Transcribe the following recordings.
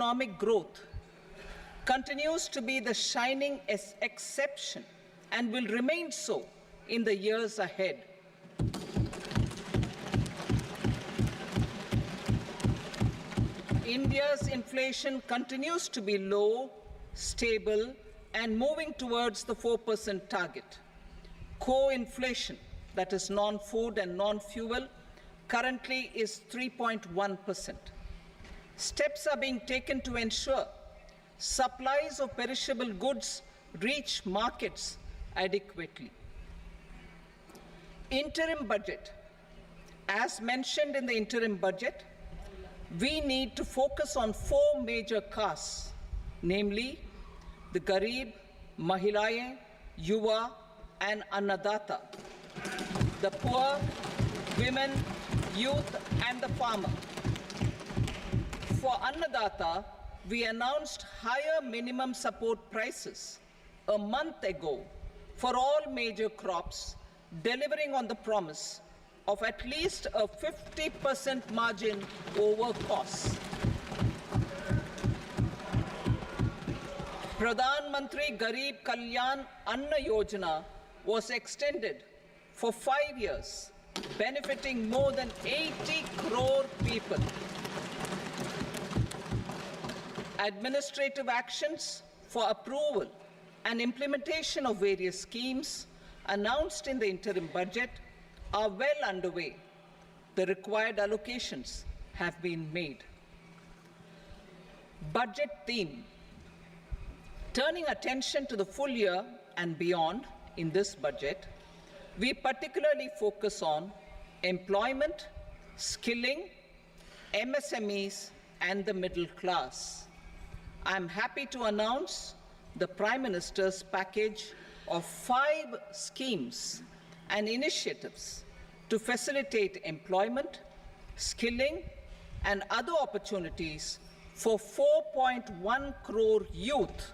economic growth continues to be the shining exception and will remain so in the years ahead. India's inflation continues to be low, stable, and moving towards the 4% target. Core inflation, that is non-food and non-fuel, currently is 3.1%. Steps are being taken to ensure supplies of perishable goods reach markets adequately. Interim budget. As mentioned in the interim budget, we need to focus on 4 major castes, namely the Garib, Mahilaye, Yuva, and Annadata, the poor, women, youth, and the farmer. For Annadata, we announced higher minimum support prices a month ago for all major crops, delivering on the promise of at least a 50% margin over costs. Pradhan Mantri Garib Kalyan Anna Yojana was extended for 5 years, benefiting more than 80 crore people. Administrative actions for approval and implementation of various schemes announced in the interim budget are well underway. The required allocations have been made. Budget theme. Turning attention to the full year and beyond in this budget, we particularly focus on employment, skilling, MSMEs, and the middle class. I am happy to announce the Prime Minister's package of 5 schemes and initiatives to facilitate employment, skilling, and other opportunities for 4.1 crore youth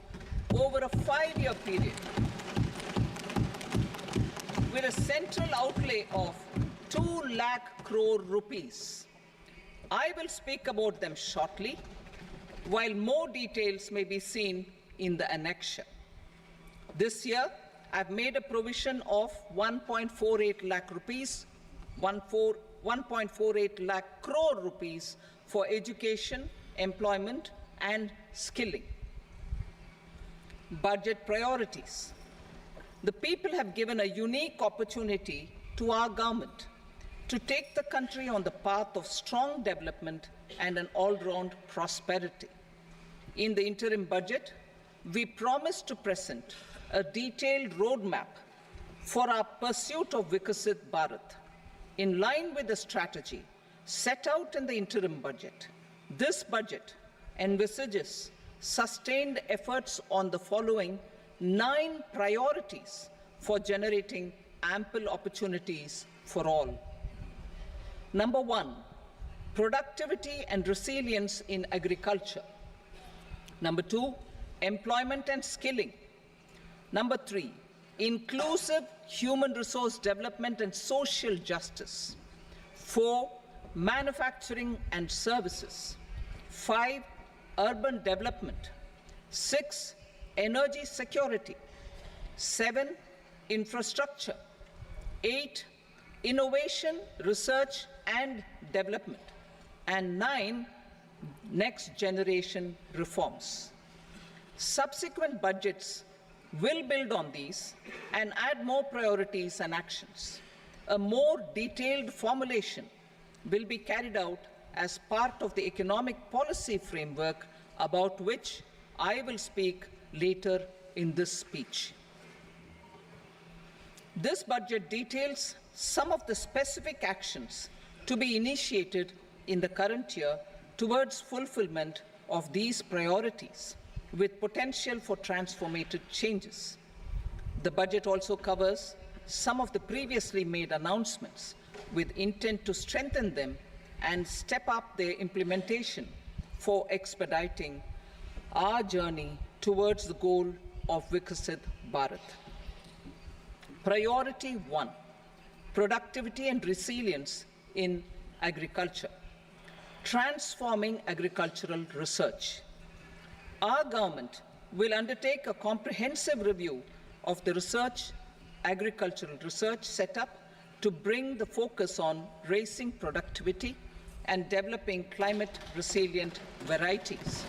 over a 5-year period, with a central outlay of 2 lakh crore rupees. I will speak about them shortly, while more details may be seen in the annexure. This year, I've made a provision of 1.48 lakh rupees, 1.48 lakh crore rupees for education, employment, and skilling. Budget priorities. The people have given a unique opportunity to our government to take the country on the path of strong development and an all-round prosperity. In the interim budget, we promise to present a detailed roadmap for our pursuit of Viksit Bharat. In line with the strategy set out in the interim budget, this budget envisages sustained efforts on the following 9 priorities for generating ample opportunities for all. Number 1, productivity and resilience in agriculture. Number 2, employment and skilling. Number 3, inclusive human resource development and social justice. 4, manufacturing and services. 5, urban development. 6, energy security. 7, infrastructure. 8, innovation, research and development. And 9, next generation reforms. Subsequent budgets will build on these and add more priorities and actions. A more detailed formulation will be carried out as part of the economic policy framework, about which I will speak later in this speech. This budget details some of the specific actions to be initiated in the current year towards fulfillment of these priorities, with potential for transformative changes. The budget also covers some of the previously made announcements with intent to strengthen them and step up their implementation for expediting our journey towards the goal of Viksit Bharat. Priority 1, productivity and resilience in agriculture. Transforming agricultural research. Our government will undertake a comprehensive review of the agricultural research setup to bring the focus on raising productivity and developing climate-resilient varieties.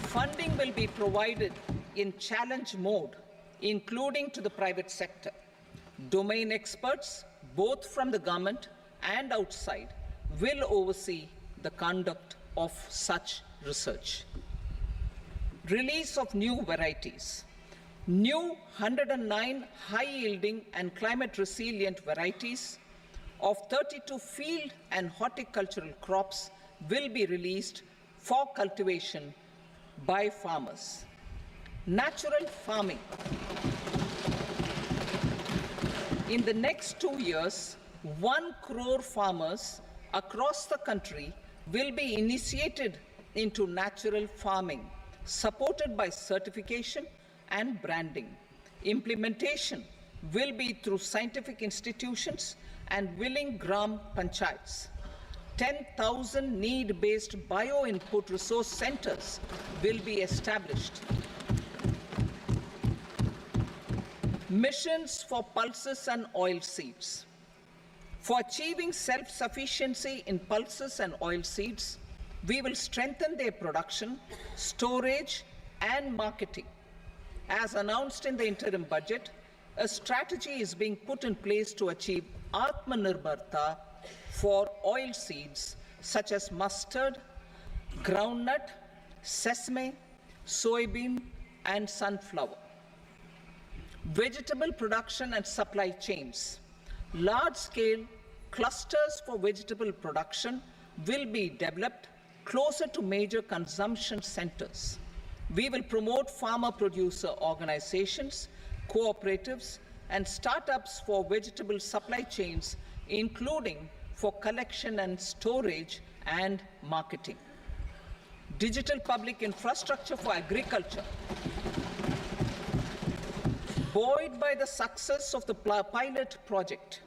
Funding will be provided in challenge mode, including to the private sector. Domain experts, both from the government and outside, will oversee the conduct of such research. Release of new varieties. New 109 high-yielding and climate-resilient varieties of 32 field and horticultural crops will be released for cultivation by farmers. Natural farming. In the next 2 years, 1 crore farmers across the country will be initiated into natural farming, supported by certification and branding. Implementation will be through scientific institutions and willing gram panchayats. 10,000 need-based bio-input resource centers will be established. Missions for pulses and oilseeds. For achieving self-sufficiency in pulses and oilseeds, we will strengthen their production, storage, and marketing. As announced in the interim budget, a strategy is being put in place to achieve Atmanirbharta for oilseeds such as mustard, groundnut, sesame, soybean, and sunflower. Vegetable production and supply chains. Large-scale clusters for vegetable production will be developed closer to major consumption centers. We will promote farmer-producer organizations, cooperatives, and startups for vegetable supply chains, including for collection and storage and marketing. Digital public infrastructure for agriculture. Buoyed by the success of the pilot project,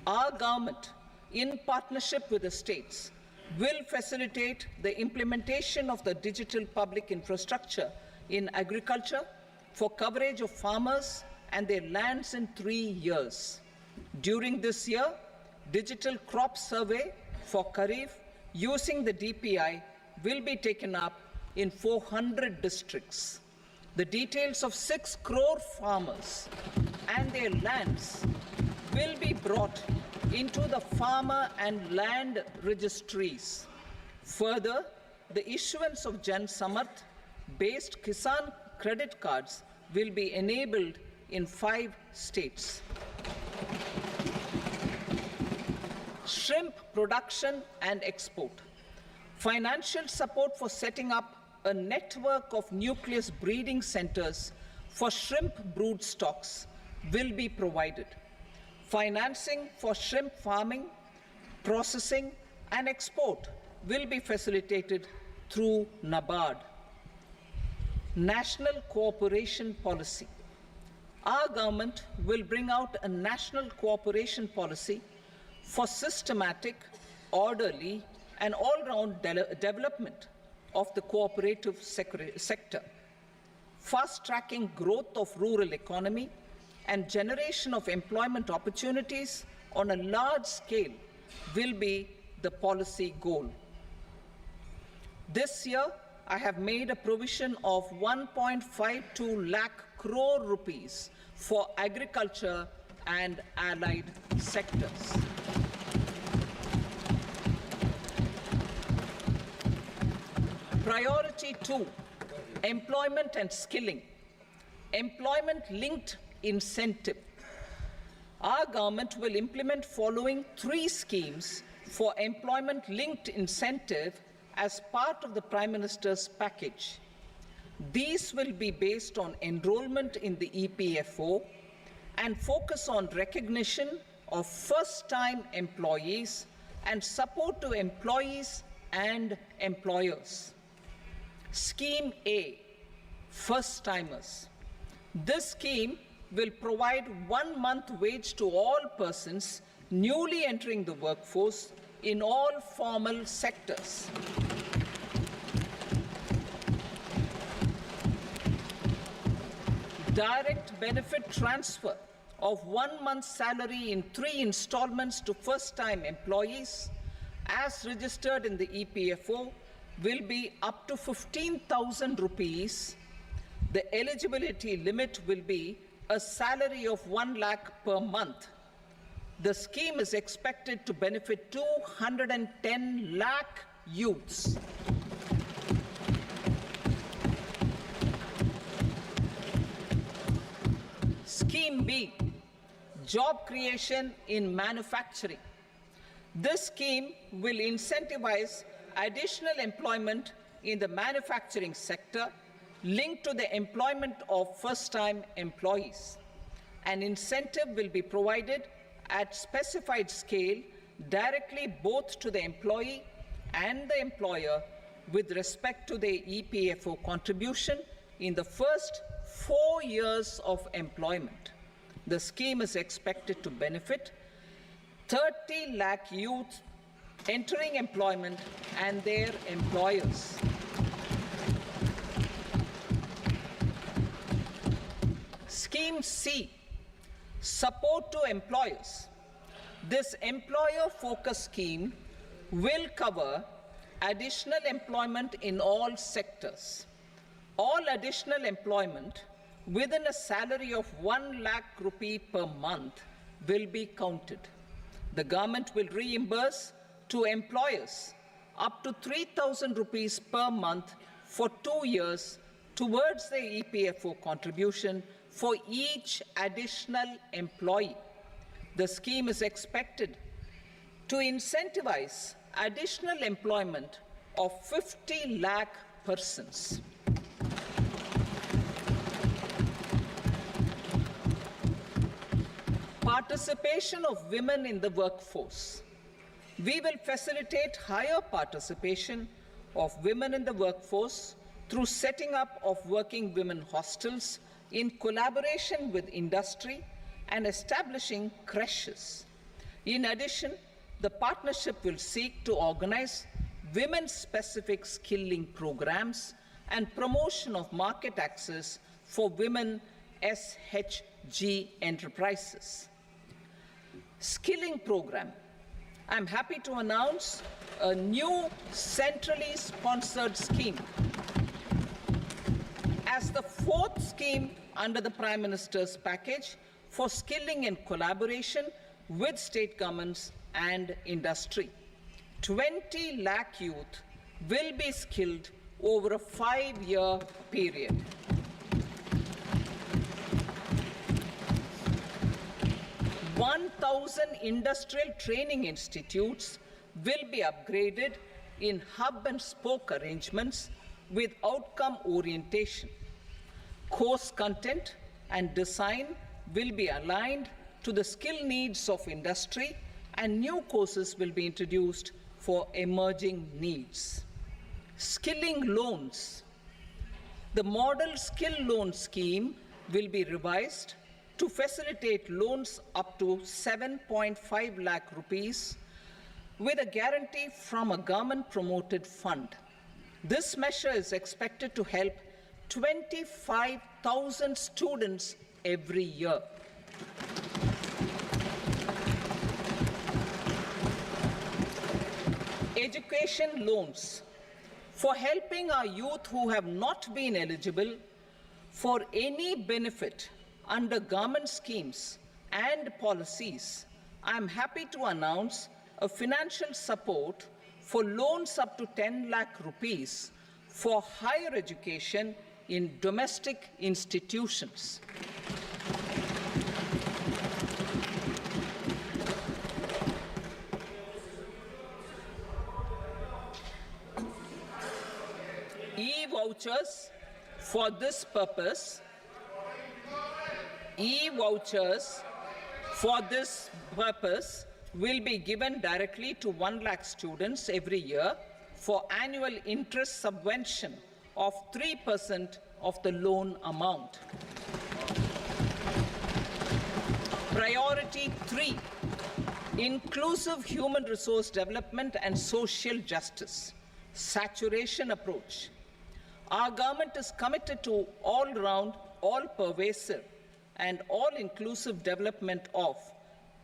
our government, in partnership with the states, will facilitate the implementation of the digital public infrastructure in agriculture for coverage of farmers and their lands in 3 years. During this year, digital crop survey for Kharif using the DPI will be taken up in 400 districts. The details of 6 crore farmers and their lands will be brought into the farmer and land registries. Further, the issuance of Jan Samarth-based Kisan credit cards will be enabled in 5 states. Shrimp production and export. Financial support for setting up a network of nucleus breeding centers for shrimp brood stocks will be provided. Financing for shrimp farming, processing, and export will be facilitated through NABARD. National cooperation policy. Our government will bring out a national cooperation policy for systematic, orderly, and all-round development of the cooperative sector, fast-tracking growth of rural economy and generation of employment opportunities on a large scale will be the policy goal. This year, I have made a provision of 1.52 lakh crore rupees for agriculture and allied sectors. Priority 2, employment and skilling. Employment-linked incentive. Our government will implement following 3 schemes for employment-linked incentive as part of the Prime Minister's package. These will be based on enrollment in the EPFO and focus on recognition of first-time employees and support to employees and employers. Scheme A, first-timers. This scheme will provide 1 month wage to all persons newly entering the workforce in all formal sectors. direct benefit transfer of 1 month's salary in 3 installments to first-time employees as registered in the EPFO will be up to 15,000 rupees. The eligibility limit will be a salary of 1 lakh per month. The scheme is expected to benefit 210 lakh youths. Scheme B, job creation in manufacturing. This scheme will incentivize additional employment in the manufacturing sector linked to the employment of first-time employees. An incentive will be provided at specified scale directly both to the employee and the employer with respect to the EPFO contribution in the first 4 years of employment. The scheme is expected to benefit 30 lakh youth entering employment and their employers. Scheme C, support to employers. This employer-focused scheme will cover additional employment in all sectors. All additional employment within a salary of 1 lakh rupee per month will be counted. The government will reimburse to employers up to 3,000 rupees per month for 2 years towards the EPFO contribution for each additional employee. The scheme is expected to incentivize additional employment of 50 lakh persons. Participation of women in the workforce. We will facilitate higher participation of women in the workforce through setting up of working women hostels in collaboration with industry and establishing creches. In addition, the partnership will seek to organize women-specific skilling programs and promotion of market access for women SHG enterprises. Skilling program. I'm happy to announce a new centrally sponsored scheme as the 4th scheme under the Prime Minister's package for skilling in collaboration with state governments and industry. 20 lakh youth will be skilled over a 5-year period. "1,000 industrial training institutes will be upgraded in hub and spoke arrangements with outcome orientation. Course content and design will be aligned to the skill needs of industry, and new courses will be introduced for emerging needs." Skilling loans. The model skill loan scheme will be revised to facilitate loans up to 7.5 lakh rupees with a guarantee from a government-promoted fund. This measure is expected to help 25,000 students every year. Education loans. For helping our youth who have not been eligible for any benefit under government schemes and policies, I am happy to announce a financial support for loans up to 10 lakh rupees for higher education in domestic institutions. E-vouchers for this purpose. E-vouchers for this purpose will be given directly to 1 lakh students every year for annual interest subvention of 3% of the loan amount. Priority 3, inclusive human resource development and social justice. Saturation approach. Our government is committed to all-round all-pervasive and all-inclusive development of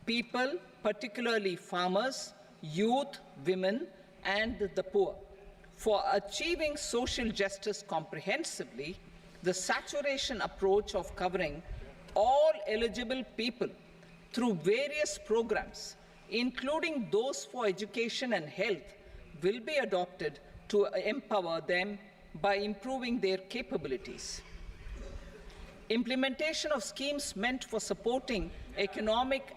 people, particularly farmers, youth, women, and the poor. For achieving social justice comprehensively, the saturation approach of covering all eligible people through various programs, including those for education and health, will be adopted to empower them by improving their capabilities. Implementation of schemes meant for supporting economic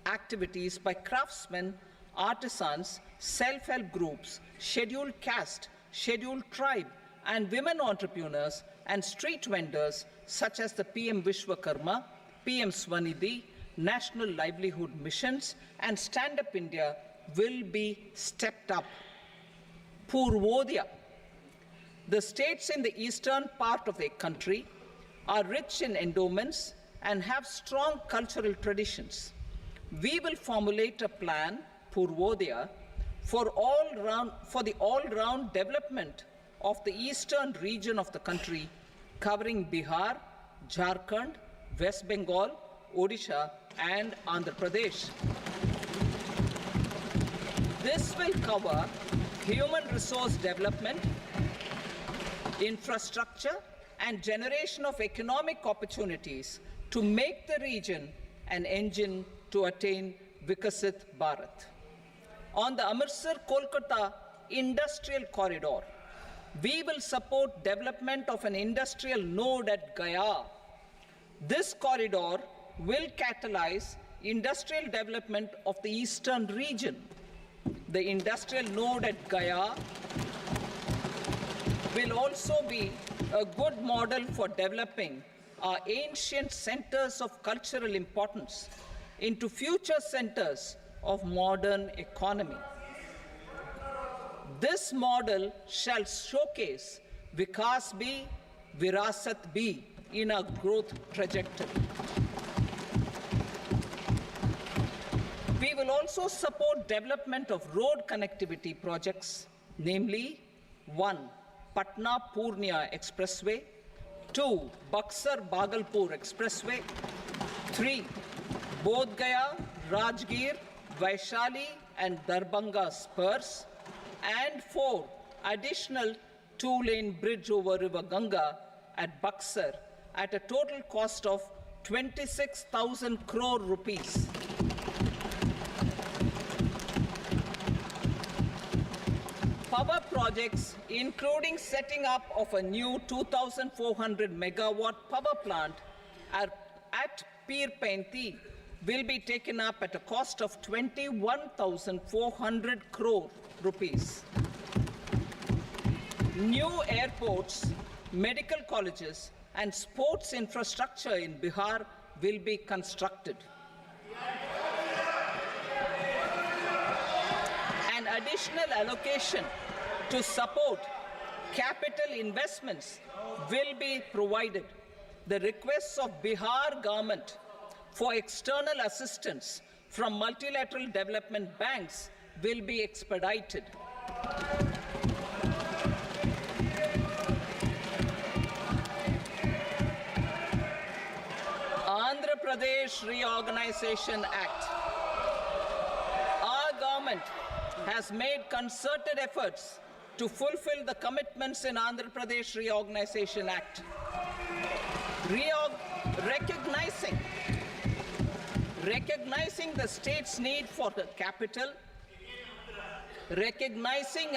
activities by craftsmen, artisans, self-help groups, scheduled caste, scheduled tribe, and women entrepreneurs and street vendors such as the PM Vishwakarma, PM Swanidhi, National Livelihood Missions, and Stand Up India will be stepped up. Purvodaya. The states in the eastern part of the country are rich in endowments and have strong cultural traditions. We will formulate a plan, Purvodaya, for the all-round development of the eastern region of the country, covering Bihar, Jharkhand, West Bengal, Odisha, and Andhra Pradesh. This will cover human resource development, infrastructure, and generation of economic opportunities to make the region an engine to attain Viksit Bharat. On the Amritsar-Kolkata industrial corridor, we will support development of an industrial node at Gaya. This corridor will catalyze industrial development of the eastern region. The industrial node at Gaya will also be a good model for developing our ancient centers of cultural importance into future centers of modern economy. This model shall showcase Vikas B, Virasat B in our growth trajectory. We will also support development of road connectivity projects, namely 1. Patna-Purnia Expressway, 2. Buxar-Bhagalpur Expressway, 3. Bodh Gaya, Rajgir, Vaishali and Darbhanga spurs, and 4. Additional 2-lane bridge over River Ganga at Buxar at a total cost of 26,000 crore rupees. Power projects, including setting up of a new 2,400 megawatt power plant at Pir Painti, will be taken up at a cost of 21,400 crore rupees. New airports, medical colleges, and sports infrastructure in Bihar will be constructed. An additional allocation to support capital investments will be provided. The requests of Bihar government for external assistance from multilateral development banks will be expedited. Andhra Pradesh Reorganization Act. Our government has made concerted efforts to fulfill the commitments in Andhra Pradesh Reorganization Act. Recognizing the state's need for the capital, recognizing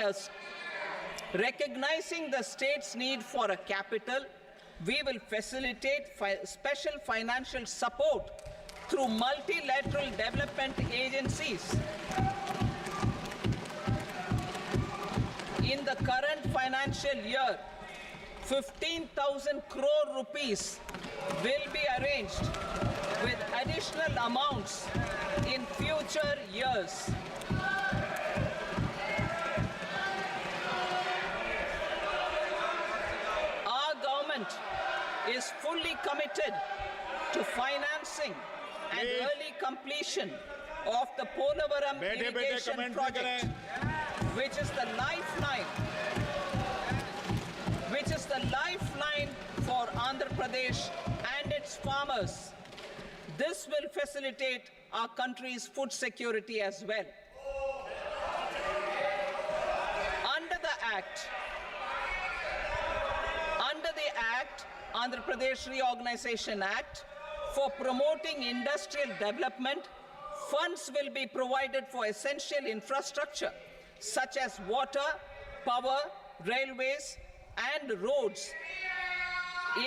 the state's need for a capital, we will facilitate special financial support through multilateral development agencies. In the current financial year, 15,000 crore rupees will be arranged with additional amounts in future years. Our government is fully committed to financing and early completion of the Polavaram irrigation project, which is the lifeline for Andhra Pradesh farmers. This will facilitate our country's food security as well. Under the Act, Andhra Pradesh Reorganization Act, for promoting industrial development, funds will be provided for essential infrastructure such as water, power, railways and roads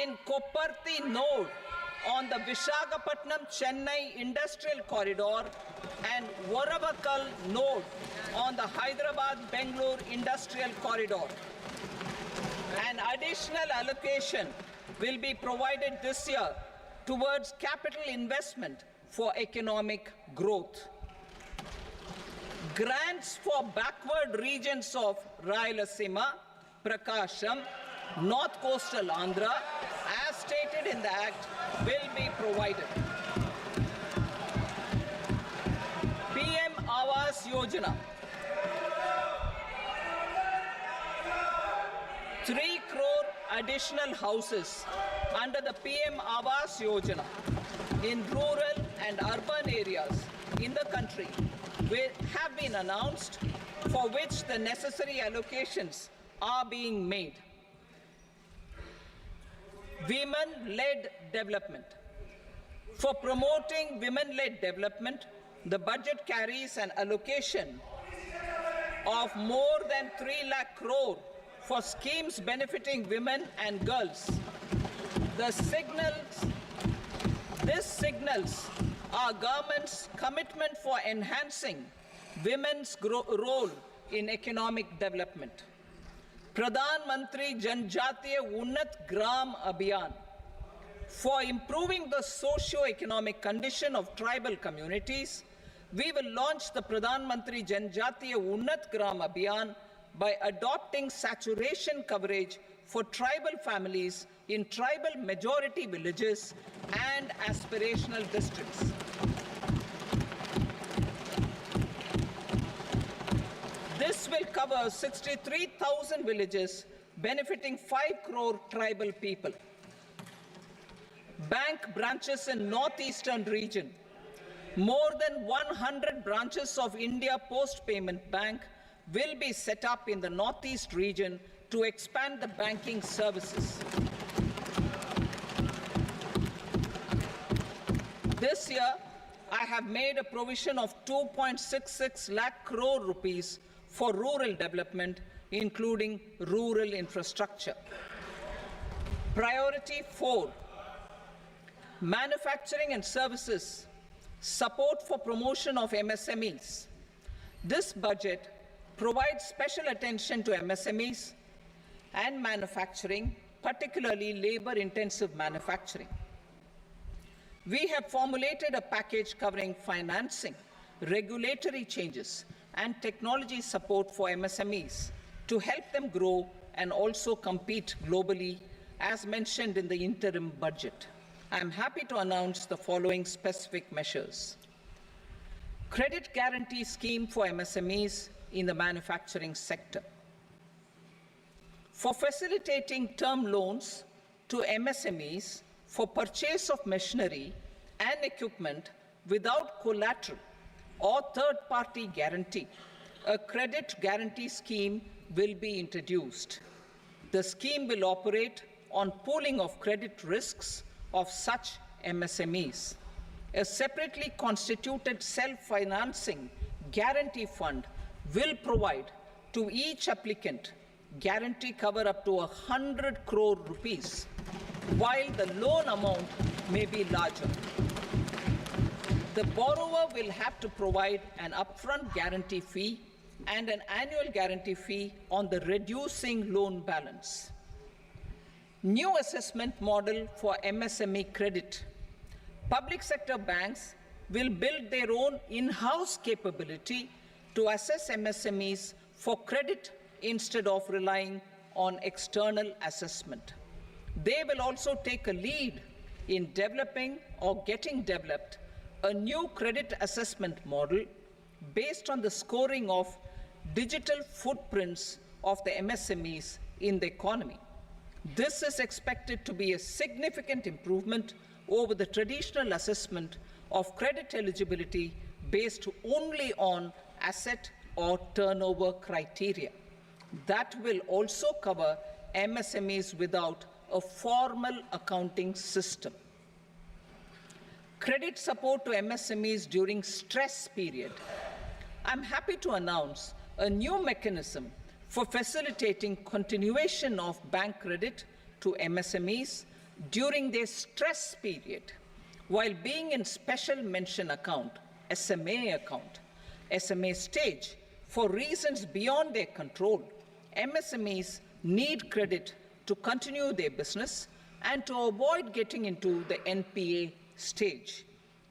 in Kopparthi node on the Visakhapatnam-Chennai industrial corridor and Varavakal node on the Hyderabad-Bengaluru industrial corridor. An additional allocation will be provided this year towards capital investment for economic growth. Grants for backward regions of Rayalaseema, Prakasham, North Coastal Andhra, as stated in the Act, will be provided. PM Awas Yojana. 3 crore additional houses under the PM Awas Yojana in rural and urban areas in the country have been announced, for which the necessary allocations are being made. Women-led development. For promoting women-led development, the budget carries an allocation of more than 3 lakh crore for schemes benefiting women and girls. This signals our government's commitment for enhancing women's role in economic development. Pradhan Mantri Janjatiya Unnat Gram Abhiyan. For improving the socio-economic condition of tribal communities, we will launch the Pradhan Mantri Janjatiya Unnat Gram Abhiyan by adopting saturation coverage for tribal families in tribal majority villages and aspirational districts. This will cover 63,000 villages, benefiting 5 crore tribal people. Bank branches in northeastern region. More than 100 branches of India Post Payment Bank will be set up in the northeast region to expand the banking services. This year, I have made a provision of 2.66 lakh crore rupees for rural development, including rural infrastructure. Priority 4, manufacturing and services, support for promotion of MSMEs. This budget provides special attention to MSMEs and manufacturing, particularly labor-intensive manufacturing. We have formulated a package covering financing, regulatory changes, and technology support for MSMEs to help them grow and also compete globally, as mentioned in the interim budget. I am happy to announce the following specific measures. Credit guarantee scheme for MSMEs in the manufacturing sector. For facilitating term loans to MSMEs for purchase of machinery and equipment without collateral or third-party guarantee, a credit guarantee scheme will be introduced. The scheme will operate on pooling of credit risks of such MSMEs. A separately constituted self-financing guarantee fund will provide to each applicant guarantee cover up to 100 crore rupees, while the loan amount may be larger. The borrower will have to provide an upfront guarantee fee and an annual guarantee fee on the reducing loan balance. New assessment model for MSME credit. Public sector banks will build their own in-house capability to assess MSMEs for credit instead of relying on external assessment. They will also take a lead in developing or getting developed a new credit assessment model based on the scoring of digital footprints of the MSMEs in the economy. This is expected to be a significant improvement over the traditional assessment of credit eligibility based only on asset or turnover criteria. That will also cover MSMEs without a formal accounting system. Credit support to MSMEs during stress period. I'm happy to announce a new mechanism for facilitating continuation of bank credit to MSMEs during their stress period while being in special mention account, SMA stage, for reasons beyond their control. MSMEs need credit to continue their business and to avoid getting into the NPA stage.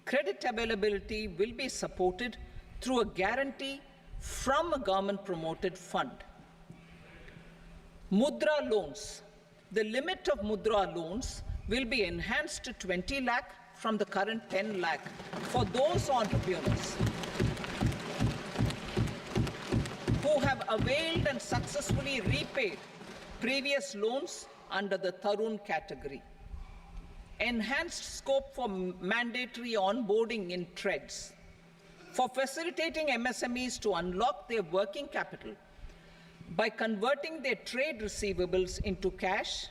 Credit availability will be supported through a guarantee from a government-promoted fund. Mudra loans. The limit of Mudra loans will be enhanced to 20 lakh from the current 10 lakh for those entrepreneurs who have availed and successfully repaid previous loans under the Tarun category. Enhanced scope for mandatory onboarding in trades. For facilitating MSMEs to unlock their working capital by converting their trade receivables into cash,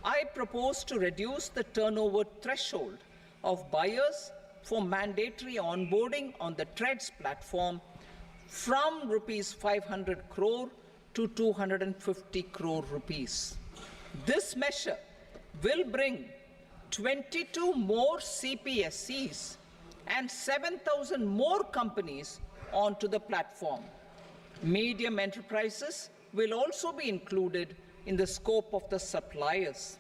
I propose to reduce the turnover threshold of buyers for mandatory onboarding on the trades platform from rupees 500 crore to 250 crore rupees. This measure will bring 22 more CPSCs and 7,000 more companies onto the platform. Medium enterprises will also be included in the scope of the suppliers.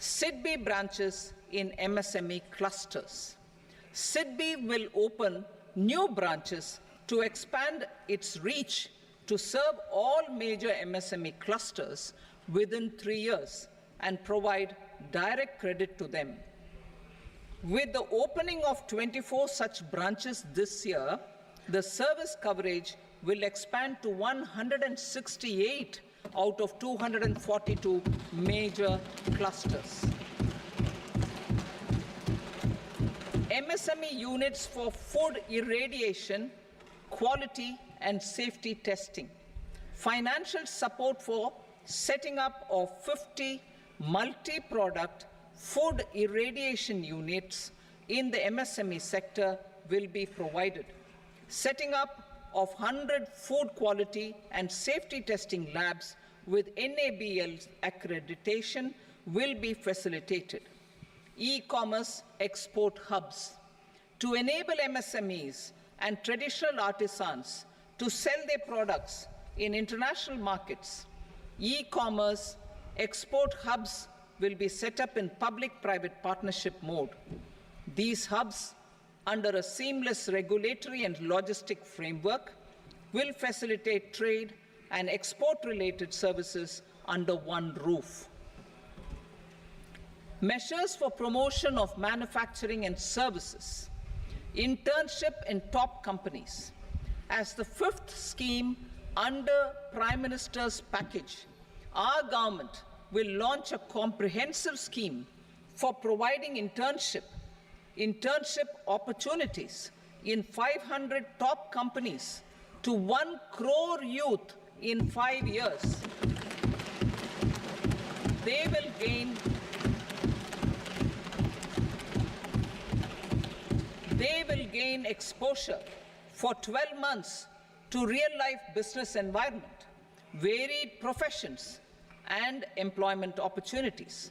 SIDBI branches in MSME clusters. SIDBI will open new branches to expand its reach to serve all major MSME clusters within 3 years and provide direct credit to them. With the opening of 24 such branches this year, the service coverage will expand to 168 out of 242 major clusters. MSME units for food irradiation, quality and safety testing. Financial support for setting up of 50 multi-product food irradiation units in the MSME sector will be provided. Setting up of 100 food quality and safety testing labs with NABL accreditation will be facilitated. E-commerce export hubs. To enable MSMEs and traditional artisans to sell their products in international markets, e-commerce export hubs will be set up in public-private partnership mode. These hubs, under a seamless regulatory and logistic framework, will facilitate trade and export-related services under one roof. Measures for promotion of manufacturing and services. Internship in top companies. As the fifth scheme under Prime Minister's package, our government will launch a comprehensive scheme for providing internship opportunities in 500 top companies to 1 crore youth in 5 years. They will gain exposure for 12 months to real-life business environment, varied professions, and employment opportunities.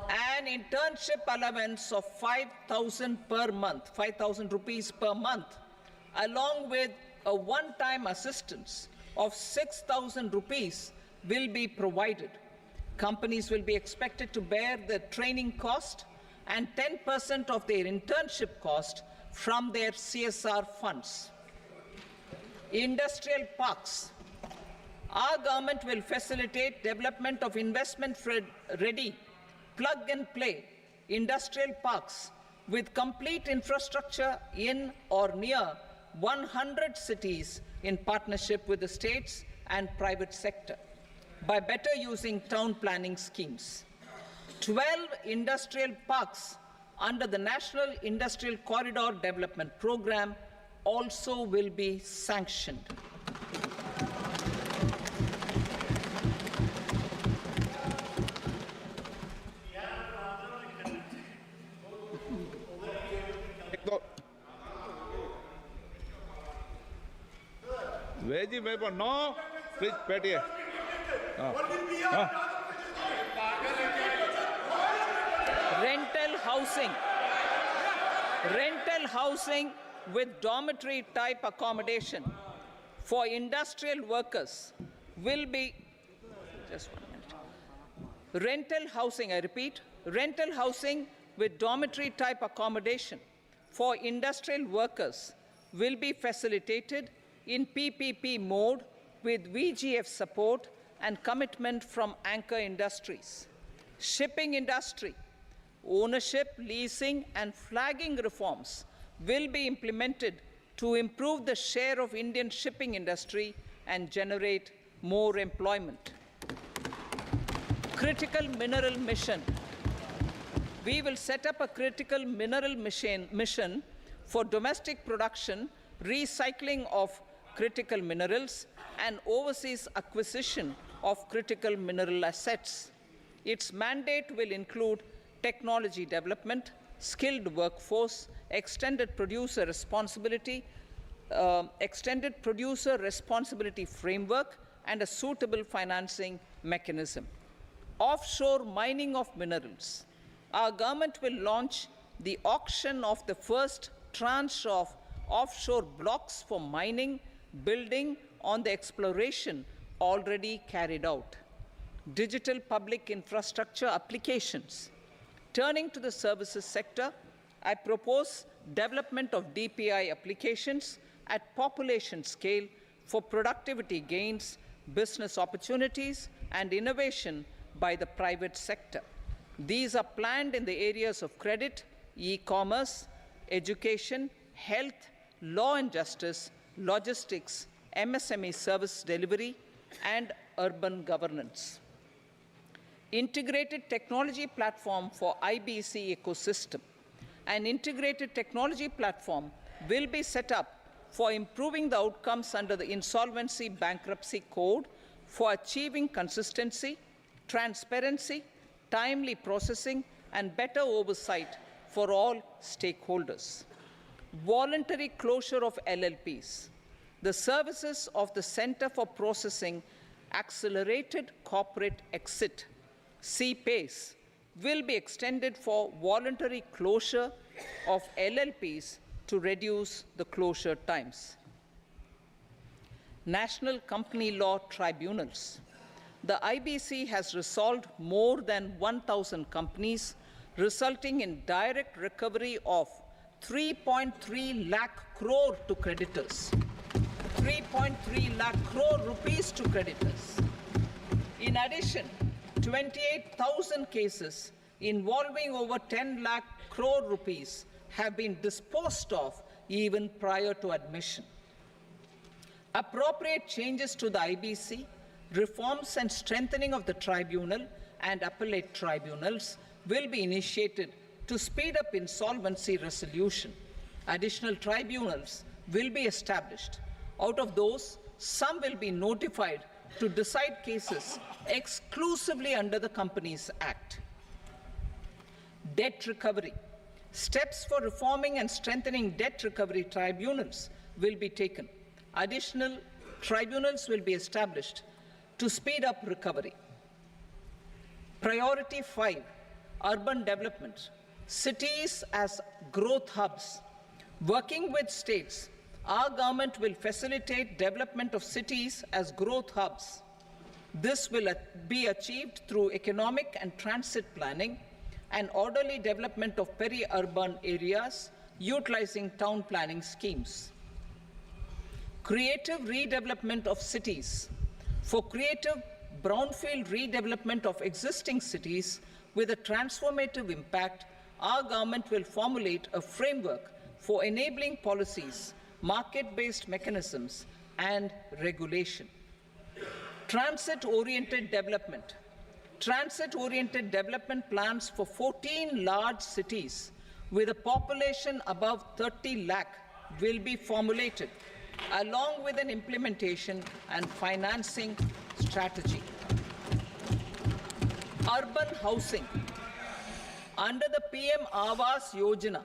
An internship allowance of 5,000 per month, 5,000 rupees per month, along with a one-time assistance of 6,000 rupees will be provided. Companies will be expected to bear the training cost and 10% of their internship cost from their CSR funds. Industrial parks. Our government will facilitate development of investment-ready, plug-and-play industrial parks with complete infrastructure in or near 100 cities in partnership with the states and private sector by better using town planning schemes. 12 industrial parks under the National Industrial Corridor Development Program also will be sanctioned. Veggie paper, no. Please, Petty. Rental housing with dormitory type accommodation for industrial workers will be, just 1 minute. Rental housing, I repeat, rental housing with dormitory type accommodation for industrial workers will be facilitated in PPP mode with VGF support and commitment from anchor industries. Shipping industry, ownership, leasing and flagging reforms will be implemented to improve the share of Indian shipping industry and generate more employment. Critical mineral mission. We will set up a critical mineral mission for domestic production, recycling of critical minerals and overseas acquisition of critical mineral assets. Its mandate will include technology development, skilled workforce, extended producer responsibility framework, and a suitable financing mechanism. Offshore mining of minerals. Our government will launch the auction of the first tranche of offshore blocks for mining, building on the exploration already carried out. Digital public infrastructure applications. Turning to the services sector, I propose development of DPI applications at population scale for productivity gains, business opportunities, and innovation by the private sector. These are planned in the areas of credit, e-commerce, education, health, law and justice, logistics, MSME service delivery, and urban governance. Integrated technology platform for IBC ecosystem. An integrated technology platform will be set up for improving the outcomes under the Insolvency Bankruptcy Code for achieving consistency, transparency, timely processing, and better oversight for all stakeholders. Voluntary closure of LLPs. The services of the Center for Processing Accelerated Corporate Exit, CPACE, will be extended for voluntary closure of LLPs to reduce the closure times. National Company Law Tribunals. The IBC has resolved more than 1,000 companies, resulting in direct recovery of 3.3 lakh crore to creditors. 3.3 lakh crore rupees to creditors. In addition, 28,000 cases involving over 10 lakh crore rupees have been disposed of even prior to admission. Appropriate changes to the IBC, reforms and strengthening of the tribunal and appellate tribunals will be initiated to speed up insolvency resolution. Additional tribunals will be established. Out of those, some will be notified to decide cases exclusively under the Companies Act. Debt recovery. Steps for reforming and strengthening debt recovery tribunals will be taken. Additional tribunals will be established to speed up recovery. Priority 5, urban development. Cities as growth hubs. Working with states, our government will facilitate development of cities as growth hubs. This will be achieved through economic and transit planning and orderly development of peri-urban areas utilizing town planning schemes. Creative redevelopment of cities. For creative brownfield redevelopment of existing cities with a transformative impact, our government will formulate a framework for enabling policies, market-based mechanisms, and regulation. Transit-oriented development. transit-oriented development plans for 14 large cities with a population above 30 lakh will be formulated, along with an implementation and financing strategy. Urban housing. Under the PM Awas Yojana,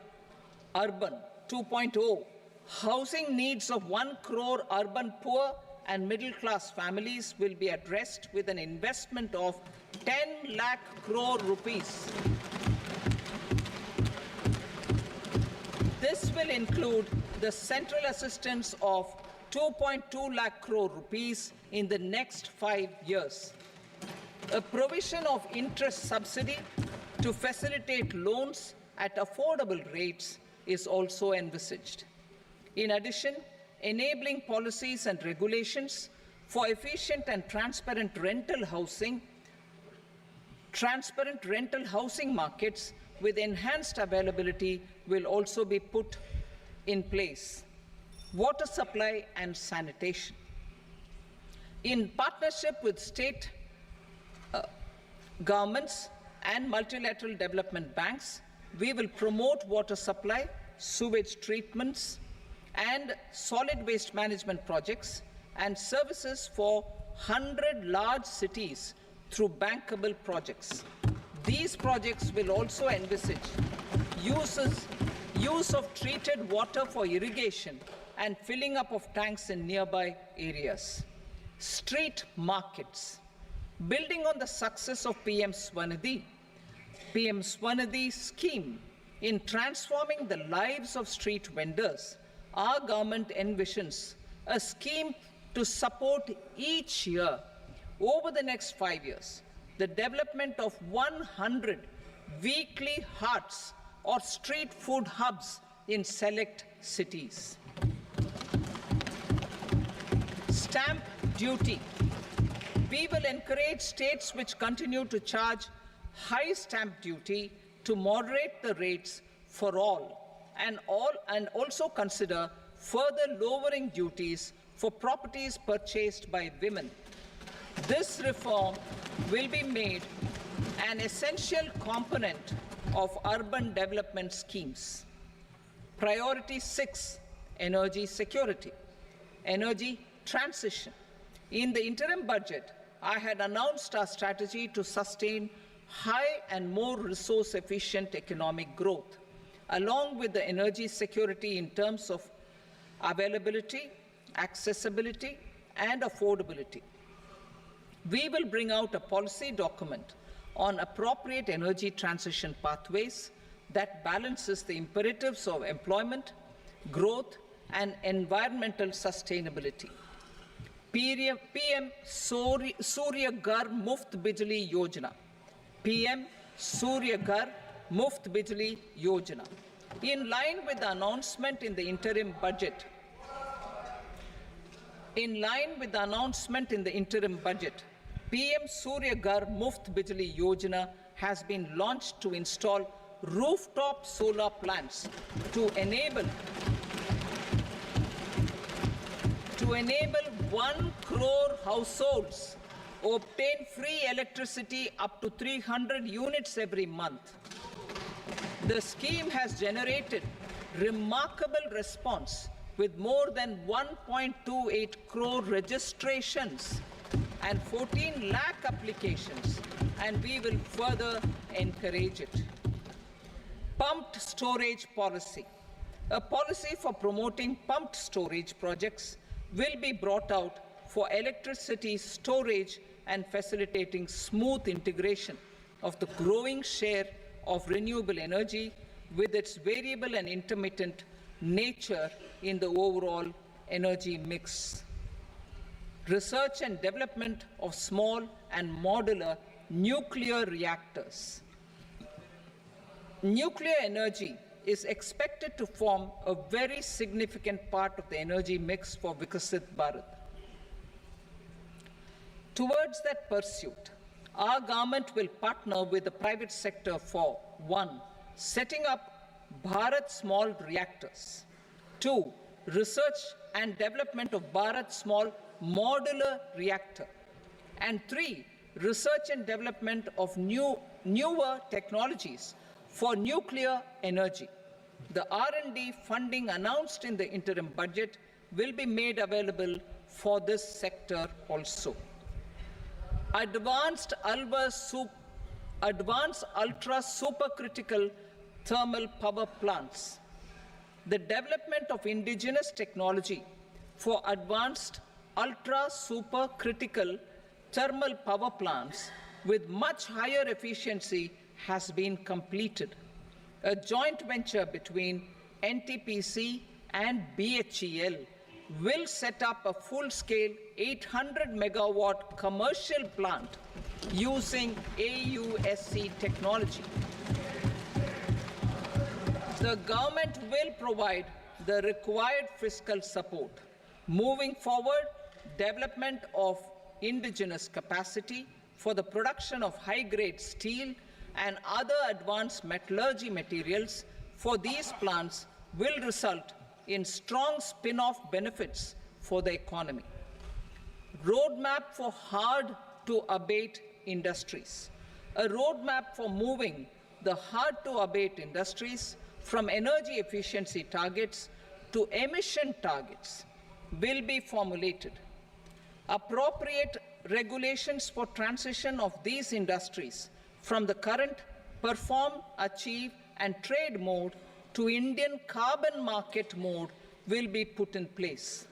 Urban 2.0, housing needs of 1 crore urban poor and middle-class families will be addressed with an investment of 10 lakh crore rupees. This will include the central assistance of 2.2 lakh crore rupees in the next 5 years. A provision of interest subsidy to facilitate loans at affordable rates is also envisaged. In addition, enabling policies and regulations for efficient and transparent rental housing markets with enhanced availability will also be put in place. Water supply and sanitation. In partnership with state governments and multilateral development banks, we will promote water supply, sewage treatments, and solid waste management projects and services for 100 large cities through bankable projects. These projects will also envisage use of treated water for irrigation and filling up of tanks in nearby areas. Street markets. Building on the success of PM Swanidhi scheme in transforming the lives of street vendors, our government envisions a scheme to support each year over the next 5 years the development of 100 weekly hearts or street food hubs in select cities. Stamp duty. We will encourage states which continue to charge high stamp duty to moderate the rates for all and also consider further lowering duties for properties purchased by women. This reform will be made an essential component of urban development schemes. Priority 6, energy security, energy transition. In the interim budget, I had announced our strategy to sustain high and more resource-efficient economic growth, along with the energy security in terms of availability, accessibility, and affordability. We will bring out a policy document on appropriate energy transition pathways that balances the imperatives of employment, growth, and environmental sustainability. PM Surya Ghar Muft Bijli Yojana. PM Surya Ghar Muft Bijli Yojana. In line with the announcement in the interim budget, PM Surya Ghar Muft Bijli Yojana has been launched to install rooftop solar plants to enable 1 crore households obtain free electricity up to 300 units every month. The scheme has generated remarkable response with more than 1.28 crore registrations and 14 lakh applications, and we will further encourage it. Pumped storage policy. A policy for promoting pumped storage projects will be brought out for electricity storage and facilitating smooth integration of the growing share of renewable energy with its variable and intermittent nature in the overall energy mix. Research and development of small and modular nuclear reactors. Nuclear energy is expected to form a very significant part of the energy mix for Viksit Bharat. Towards that pursuit, our government will partner with the private sector for 1. Setting up Bharat Small Reactors, 2. Research and development of Bharat Small Modular Reactor, and 3. research and development of newer technologies for nuclear energy. The R&D funding announced in the interim budget will be made available for this sector also. Advanced ultra supercritical thermal power plants. The development of indigenous technology for advanced ultra supercritical thermal power plants with much higher efficiency has been completed. A joint venture between NTPC and BHEL will set up a full-scale 800-megawatt commercial plant using AUSC technology. The government will provide the required fiscal support. Moving forward, development of indigenous capacity for the production of high-grade steel and other advanced metallurgy materials for these plants will result in strong spin-off benefits for the economy. Roadmap for hard-to-abate industries. A roadmap for moving the hard-to-abate industries from energy efficiency targets to emission targets will be formulated. Appropriate regulations for transition of these industries from the current perform, achieve, and trade mode to Indian carbon market mode will be put in place.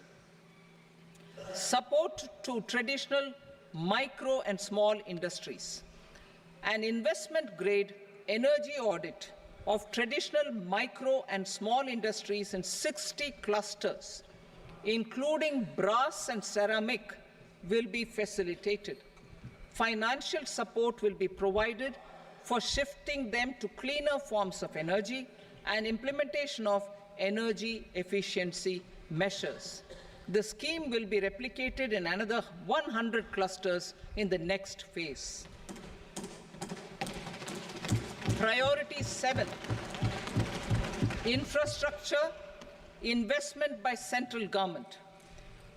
Support to traditional micro and small industries. An investment-grade energy audit of traditional micro and small industries in 60 clusters, including brass and ceramic, will be facilitated. Financial support will be provided for shifting them to cleaner forms of energy and implementation of energy efficiency measures. The scheme will be replicated in another 100 clusters in the next phase. Priority 7, infrastructure investment by central government.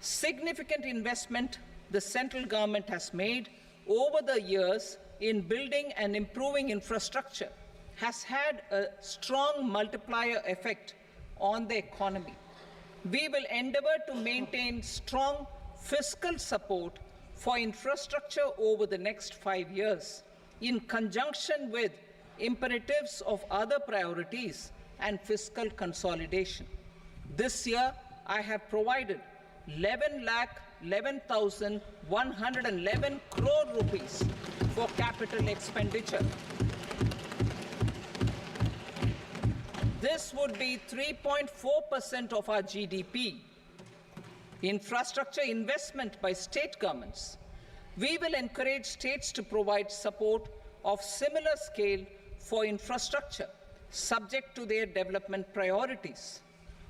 Significant investment the central government has made over the years in building and improving infrastructure has had a strong multiplier effect on the economy. We will endeavor to maintain strong fiscal support for infrastructure over the next 5 years in conjunction with imperatives of other priorities and fiscal consolidation. This year, I have provided 11,11,111 crore rupees for capital expenditure. This would be 3.4% of our GDP. Infrastructure investment by state governments. We will encourage states to provide support of similar scale for infrastructure, subject to their development priorities.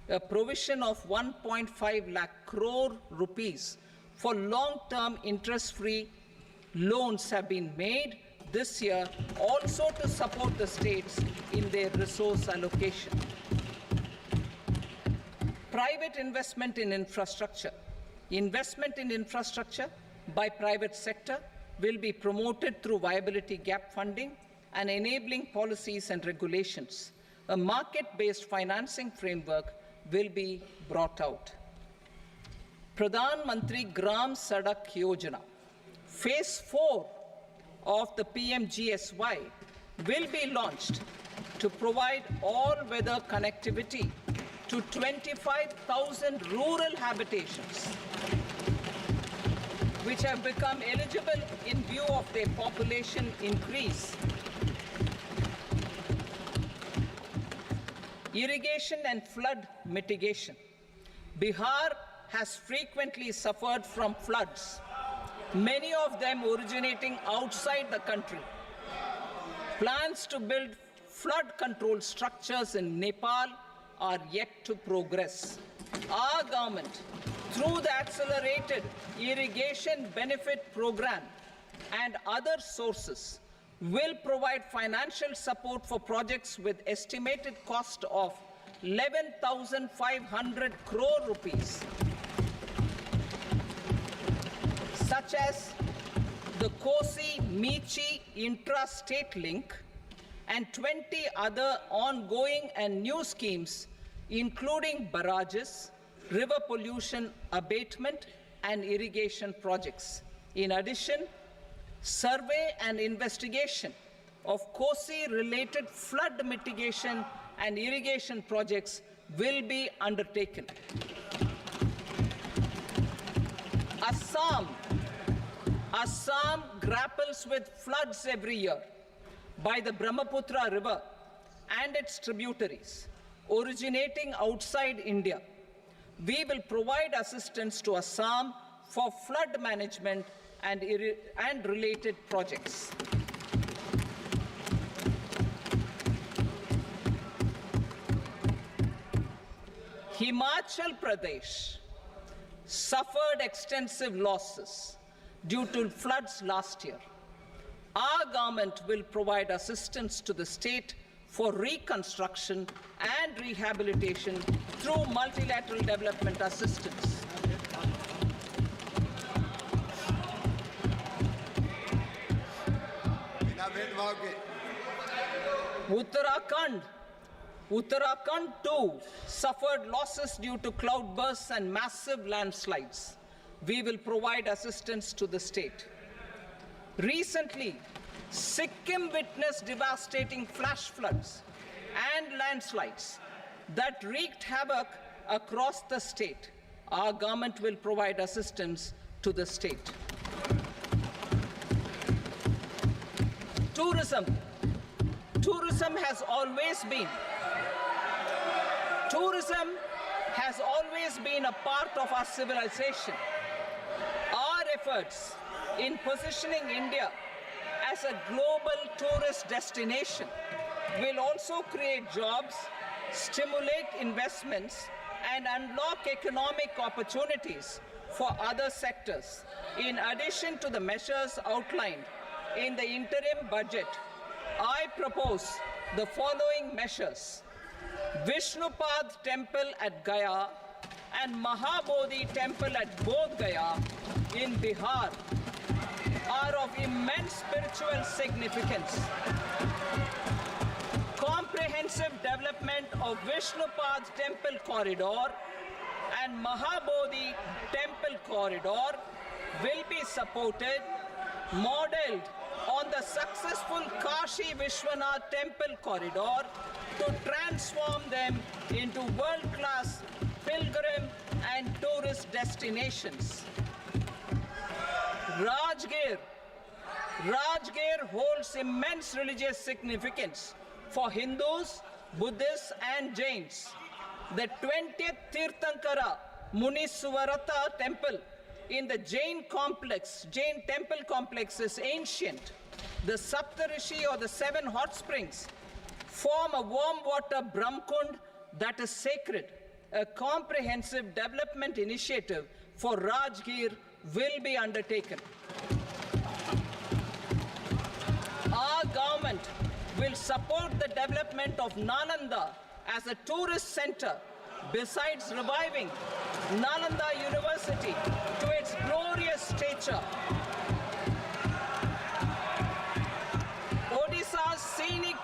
A provision of 1.5 lakh crore rupees for long-term interest-free loans have been made this year also to support the states in their resource allocation. Private investment in infrastructure. Investment in infrastructure by private sector will be promoted through viability gap funding and enabling policies and regulations. A market-based financing framework will be brought out. Pradhan Mantri Gram Sadak Yojana. Phase 4 of the PMGSY will be launched to provide all-weather connectivity to 25,000 rural habitations, which have become eligible in view of their population increase. Irrigation and flood mitigation. Bihar has frequently suffered from floods, many of them originating outside the country. Plans to build flood control structures in Nepal are yet to progress. Our government, through the Accelerated Irrigation Benefit Program and other sources, will provide financial support for projects with estimated cost of 11,500 crore rupees, such as the Kosi-Michi intra-state link, and 20 other ongoing and new schemes, including barrages, river pollution abatement, and irrigation projects. In addition, survey and investigation of Kosi-related flood mitigation and irrigation projects will be undertaken. Assam grapples with floods every year by the Brahmaputra River and its tributaries originating outside India. We will provide assistance to Assam for flood management and related projects. Himachal Pradesh suffered extensive losses due to floods last year. Our government will provide assistance to the state for reconstruction and rehabilitation through multilateral development assistance. Uttarakhand too suffered losses due to cloudbursts and massive landslides. We will provide assistance to the state. Recently, Sikkim witnessed devastating flash floods and landslides that wreaked havoc across the state. Our government will provide assistance to the state. Tourism has always been a part of our civilization. Our efforts in positioning India as a global tourist destination will also create jobs, stimulate investments, and unlock economic opportunities for other sectors. In addition to the measures outlined in the interim budget, I propose the following measures. Vishnupad Temple at Gaya and Mahabodhi Temple at Bodh Gaya in Bihar are of immense spiritual significance. Comprehensive development of Vishnupad Temple Corridor and Mahabodhi Temple Corridor will be supported, modeled on the successful Kashi Vishwanath Temple Corridor to transform them into world-class pilgrim and tourist destinations. Rajgir holds immense religious significance for Hindus, Buddhists, and Jains. The 20th Tirthankara Muniswarata Temple in the Jain temple complex is ancient. The Saptarishi, or the 7 hot springs, form a warm water Brahmkund that is sacred. A comprehensive development initiative for Rajgir will be undertaken. Our government will support the development of Nalanda as a tourist center, besides reviving Nalanda University to its glorious stature. Odisha's scenic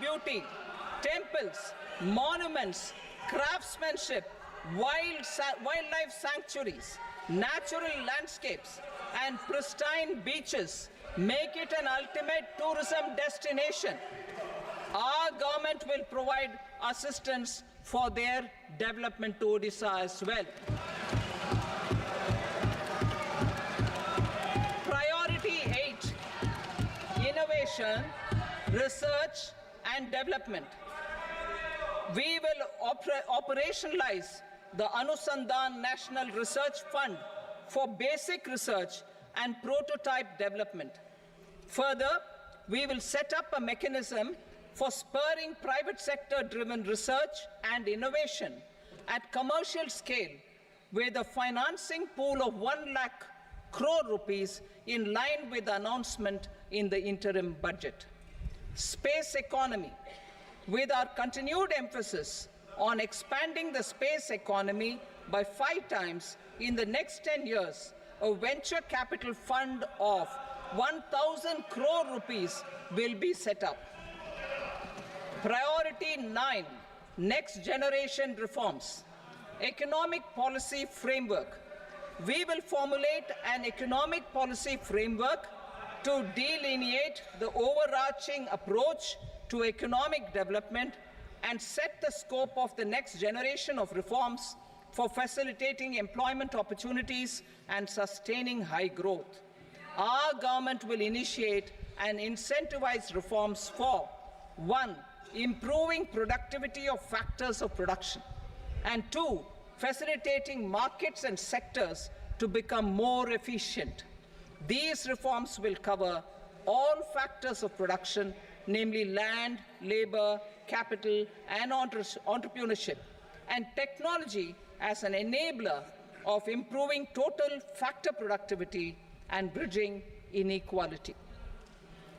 beauty, temples, monuments, craftsmanship, wildlife sanctuaries, natural landscapes, and pristine beaches make it an ultimate tourism destination. Our government will provide assistance for their development to Odisha as well. Priority 8, innovation, research, and development. We will operationalize the Anusandhan National Research Fund for basic research and prototype development. Further, we will set up a mechanism for spurring private sector-driven research and innovation at commercial scale, with a financing pool of 1 lakh crore rupees in line with the announcement in the interim budget. Space economy. With our continued emphasis on expanding the space economy by 5 times in the next 10 years, a venture capital fund of 1,000 crore rupees will be set up. Priority 9, next generation reforms. Economic policy framework. We will formulate an economic policy framework to delineate the overarching approach to economic development and set the scope of the next generation of reforms for facilitating employment opportunities and sustaining high growth. Our government will initiate and incentivize reforms for 1. Improving productivity of factors of production, and 2. Facilitating markets and sectors to become more efficient. These reforms will cover all factors of production, namely land, labor, capital, and entrepreneurship, and technology as an enabler of improving total factor productivity and bridging inequality.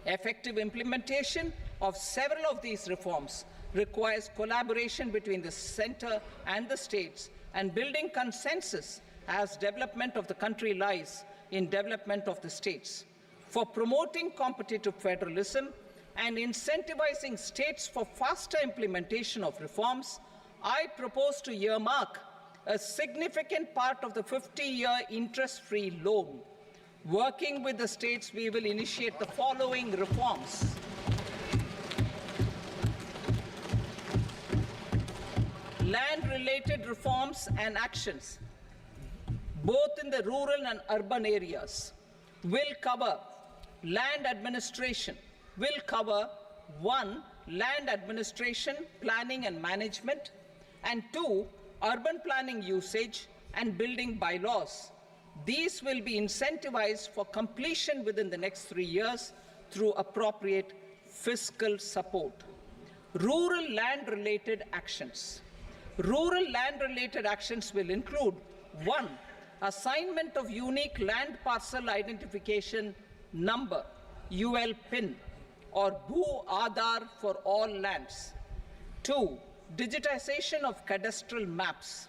Effective implementation of several of these reforms requires collaboration between the center and the states, and building consensus as development of the country lies in development of the states. For promoting competitive federalism and incentivizing states for faster implementation of reforms, I propose to earmark a significant part of the 50-year interest-free loan. Working with the states, we will initiate the following reforms. Land-related reforms and actions, both in the rural and urban areas, will cover land administration, will cover 1. Land administration, planning and management, and 2. Urban planning usage and building bylaws. These will be incentivized for completion within the next 3 years through appropriate fiscal support. Rural land-related actions. Rural land-related actions will include 1. Assignment of unique land parcel identification number, UL PIN, or Bhu Aadhaar for all lands. 2. Digitization of cadastral maps.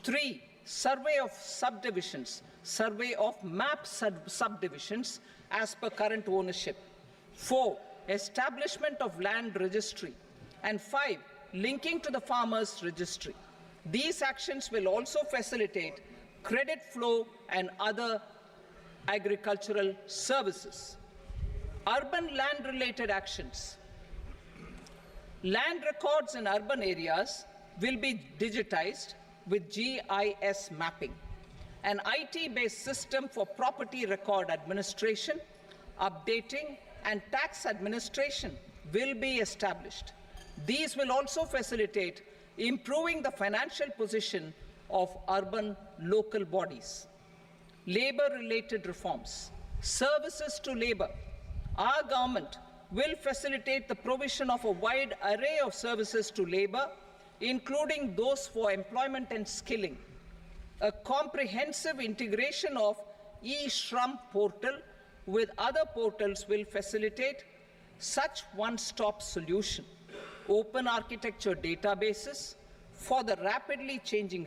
3. Survey of subdivisions, survey of map subdivisions as per current ownership. 4. Establishment of land registry. And 5. Linking to the farmers registry. These actions will also facilitate credit flow and other agricultural services. Urban land-related actions. Land records in urban areas will be digitized with GIS mapping. An IT-based system for property record administration, updating, and tax administration will be established. These will also facilitate improving the financial position of urban local bodies. Labor-related reforms. Services to labor. Our government will facilitate the provision of a wide array of services to labor, including those for employment and skilling. A comprehensive integration of e-Shram portal with other portals will facilitate such one-stop solution. Open architecture databases for the rapidly changing